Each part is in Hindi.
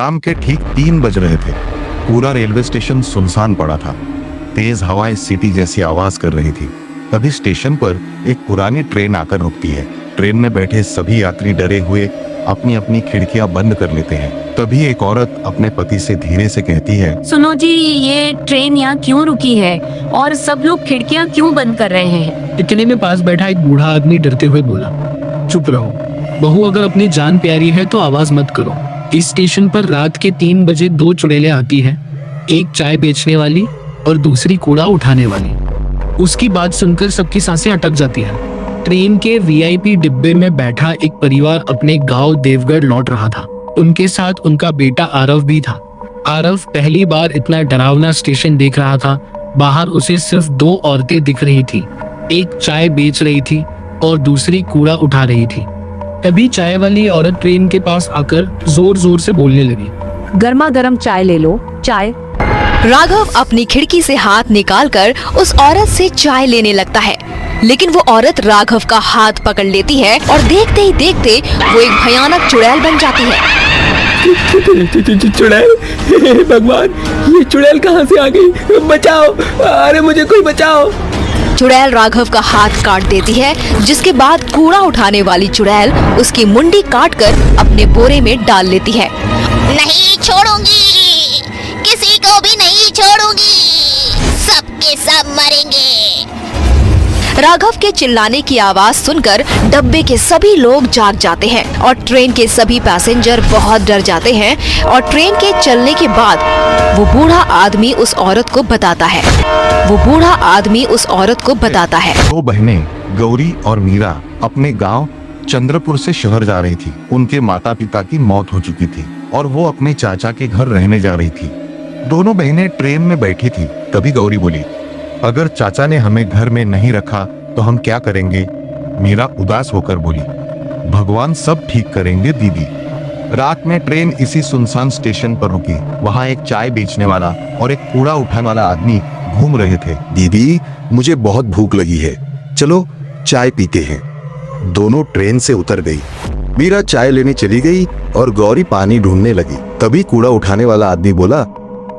शाम के ठीक 3 बज रहे थे। पूरा रेलवे स्टेशन सुनसान पड़ा था। तेज हवाएं सीटी जैसी आवाज कर रही थी। तभी स्टेशन पर एक पुरानी ट्रेन आकर रुकती है। ट्रेन में बैठे सभी यात्री डरे हुए अपनी अपनी खिड़कियां बंद कर लेते हैं। तभी एक औरत अपने पति से धीरे से कहती है, सुनो जी, ये ट्रेन यहाँ क्यों रुकी है और सब लोग खिड़कियाँ क्यों बंद कर रहे हैं? इतने में पास बैठा एक बूढ़ा आदमी डरते हुए बोला, चुप रहो बहू, अगर अपनी जान प्यारी है तो आवाज मत करो। इस स्टेशन पर रात के 3 बजे 2 चुड़ैलें आती हैं, एक चाय बेचने वाली और दूसरी कूड़ा उठाने वाली। उसकी बात सुनकर सबकी सांसें अटक जाती हैं। ट्रेन के वीआईपी डिब्बे में बैठा एक परिवार अपने गांव देवगढ़ लौट रहा था। उनके साथ उनका बेटा आरव भी था। आरव पहली बार इतना डरावना स्टेशन देख रहा था। बाहर उसे सिर्फ 2 औरतें दिख रही थी, एक चाय बेच रही थी और दूसरी कूड़ा उठा रही थी। तभी चाय वाली औरत ट्रेन के पास आकर जोर जोर से बोलने लगी, गर्मा गर्म चाय ले लो, चाय। राघव अपनी खिड़की से हाथ निकालकर उस औरत से चाय लेने लगता है, लेकिन वो औरत राघव का हाथ पकड़ लेती है और देखते ही देखते वो एक भयानक चुड़ैल बन जाती है। चुड़ैल, भगवान, ये चुड़ैल कहाँ से आ गई? बचाओ, अरे मुझे कोई बचाओ। चुड़ैल राघव का हाथ काट देती है, जिसके बाद कूड़ा उठाने वाली चुड़ैल उसकी मुंडी काटकर अपने बोरे में डाल लेती है। नहीं छोड़ूंगी, किसी को भी नहीं छोड़ूंगी, सबके सब मरेंगे। राघव के चिल्लाने की आवाज सुनकर डब्बे के सभी लोग जाग जाते हैं और ट्रेन के सभी पैसेंजर बहुत डर जाते हैं। और ट्रेन के चलने के बाद वो बूढ़ा आदमी उस औरत को बताता है। 2 बहनें गौरी और मीरा अपने गांव चंद्रपुर से शहर जा रही थी। उनके माता पिता की मौत हो चुकी थी और वो अपने चाचा के घर रहने जा रही थी। दोनों बहनें ट्रेन में बैठी थी। तभी गौरी बोली, अगर चाचा ने हमें घर में नहीं रखा तो हम क्या करेंगे? मीरा उदास होकर बोली, भगवान सब ठीक करेंगे दीदी। रात में ट्रेन इसी सुनसान स्टेशन पर रुकी। वहाँ एक चाय बेचने वाला और एक कूड़ा उठाने वाला आदमी घूम रहे थे। दीदी, मुझे बहुत भूख लगी है, चलो चाय पीते हैं। दोनों ट्रेन से उतर गई। मीरा चाय लेने चली गई और गौरी पानी ढूंढने लगी। तभी कूड़ा उठाने वाला आदमी बोला,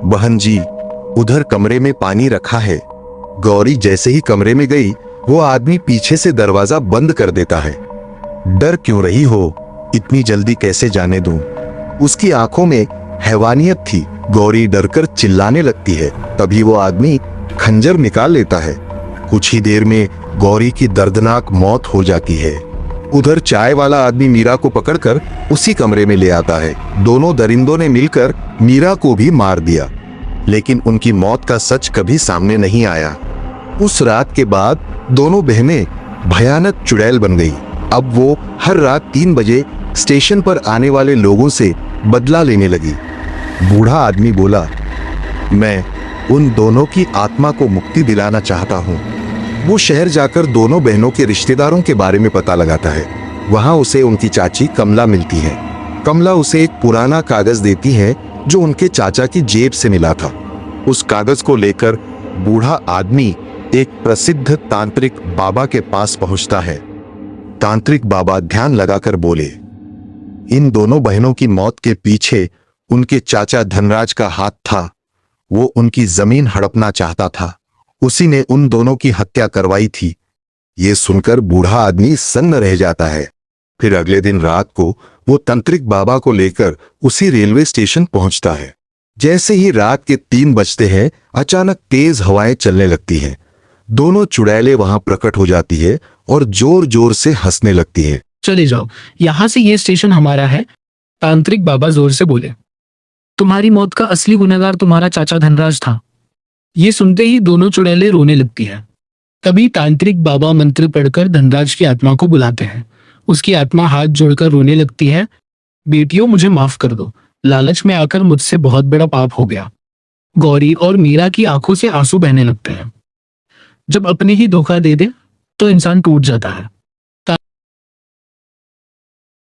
बहन जी, उधर कमरे में पानी रखा है। गौरी जैसे ही कमरे में गई, वो आदमी पीछे से दरवाजा बंद कर देता है। डर क्यों रही हो? इतनी जल्दी कैसे जाने दूं? उसकी आंखों में हैवानियत थी। गौरी डरकर चिल्लाने लगती है। तभी वो आदमी खंजर निकाल लेता है। कुछ ही देर में गौरी की दर्दनाक मौत हो जाती है। उधर चाय वाला आदमी मीरा को पकड़कर उसी कमरे में ले आता है। दोनों दरिंदों ने मिलकर मीरा को भी मार दिया, लेकिन उनकी मौत का सच कभी सामने नहीं आया। उस रात के बाद दोनों बहनें भयानक चुड़ैल बन गई। अब वो हर रात 3 बजे स्टेशन पर आने वाले लोगों से बदला लेने लगी। बूढ़ा आदमी बोला, मैं उन दोनों की आत्मा को मुक्ति दिलाना चाहता हूँ। वो शहर जाकर दोनों बहनों के रिश्तेदारों के बारे में पता लगाता है। वहाँ उसे उनकी चाची कमला मिलती है। कमला उसे एक पुराना कागज देती है जो उनके चाचा की जेब से मिला था। उस कागज को लेकर बूढ़ा आदमी एक प्रसिद्ध तांत्रिक बाबा के पास पहुंचता है। तांत्रिक बाबा ध्यान लगाकर बोले, इन दोनों बहनों की मौत के पीछे उनके चाचा धनराज का हाथ था। वो उनकी जमीन हड़पना चाहता था। उसी ने उन दोनों की हत्या करवाई थी। ये सुनकर बूढ़ा आदमी सन्न रह जाता है। फिर अगले दिन रात को वो तांत्रिक बाबा को लेकर उसी रेलवे स्टेशन पहुंचता है। जैसे ही रात के 3 बजते हैं, अचानक तेज हवाएं चलने लगती हैं। दोनों चुड़ैलें वहां प्रकट हो जाती है और जोर जोर से हंसने लगती है। चले जाओ, यहाँ से ये स्टेशन हमारा है। तांत्रिक बाबा जोर से बोले, तुम्हारी मौत का असली गुनहगार तुम्हारा चाचा धनराज था। ये सुनते ही दोनों चुड़ैलें रोने लगती हैं। तभी तांत्रिक बाबा मंत्र पढ़कर धनराज की आत्मा को बुलाते हैं। उसकी आत्मा हाथ जोड़कर रोने लगती है, बेटियों मुझे माफ कर दो, लालच में आकर मुझसे बहुत बड़ा पाप हो गया। गौरी और मीरा की आंखों से आंसू बहने लगते हैं। जब अपने ही धोखा दे दे तो इंसान टूट जाता है।